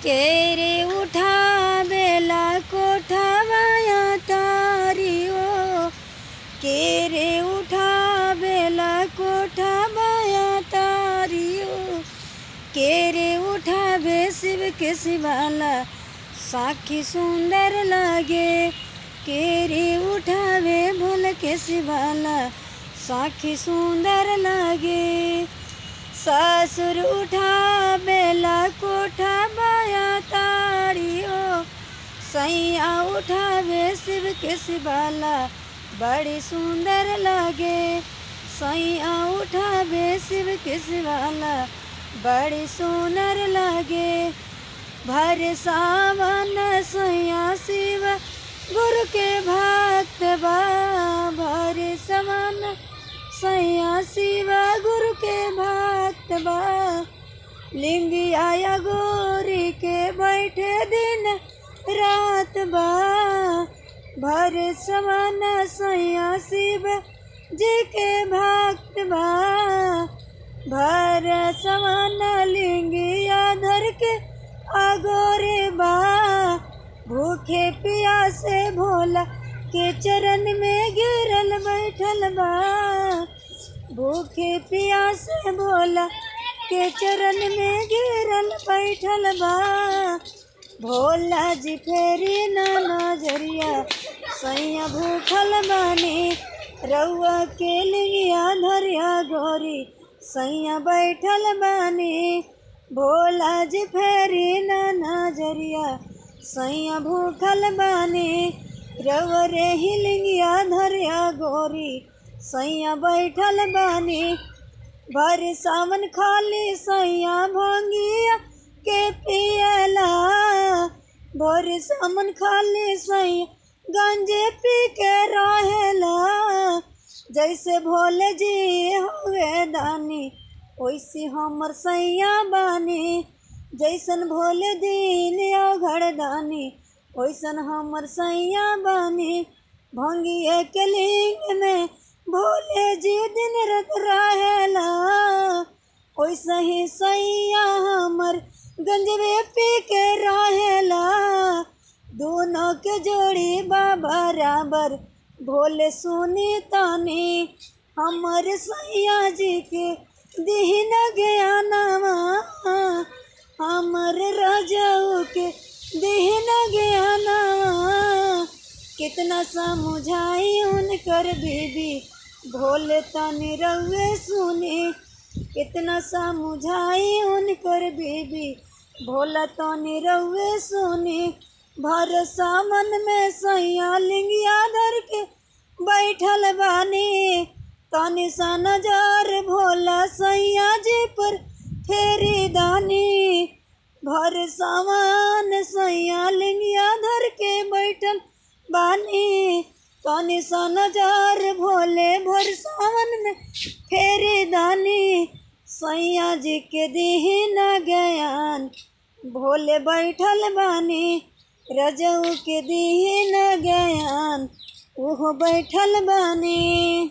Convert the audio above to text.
केरे उठा बेला कोठावाया तारियो, केरे उठा बेला कोठावाया तारियो, केरे उठावे शिव के शिवाला साखी सुंदर लागे, केरे उठावे भोल के शिवाला साखी सुंदर लागे। ससुर उठा बेला कोठा बाया तारियो, सैया उठावे शिव के शिवाला बड़ी सुंदर लागे, सैया उठावे शिव के शिवाला बड़ी सुंदर लागे। भर सावन सैया शिव गुरु के भक्त बा, भर सावन सैया शिव गुरु के भक्त बा, लिंगिया गोरी के बैठे दिन रात बा, भर सवन सैया शिव जी के भक्त बा, भर सवन लिंगिया धर के अगोरे बा, भूखे प्यासे भोला के चरण में गिरल बैठल बा, भूखे प्यासे भोला के चरण में गिरल बैठल बा। भोला जी फेरी ना नजरिया सैया भूखल बानी, रउआ के लिया धरिया गोरी सैया बैठल बानी, भोला जी फेरी ना नजरिया सैया भूखल बानी, रवरे हिलिंगिया धरिया गोरी सैया बैठल बानी। भर सावन खाली सैया भांगिया के पियला, भर सावन खाली सैया गांजे पी के रहेला, जैसे भोले जी होवे दानी वैसी हमर सैया बानी, जैसन भोले दीन अवघड़ दानी वैसन हमर सैया बानी। भंगिए के लिंग में भोले जी दिन रात रहेला, वैसे ही सैया हमर गंजवे पी के रहेला, दोनों के जोड़ी बाबा बराबर भोले सुनी तानी, हमर सैया जी के दीन ज्ञानवा, हमर राजाओ के दीन ज्ञानवा, कितना समझाई उनकर बीबी भोले तनी रउए सुनी, कितना समझाई उनकर बीबी भोला तनी रउए सुनी। भर सावन में सैया लिंगिया धर के बैठल बानी, तनी सा नजर भोला सैया जी पर फेरी दानी, भर सावन सैया लिंगिया धर के बैठल बानी, तनी सा नजर भोले भर सावन में फेरी दानी, सैया जी के दीन ज्ञान भोले बैठल बानी, रजऊ के दीन ज्ञान ओहो बैठल बानी।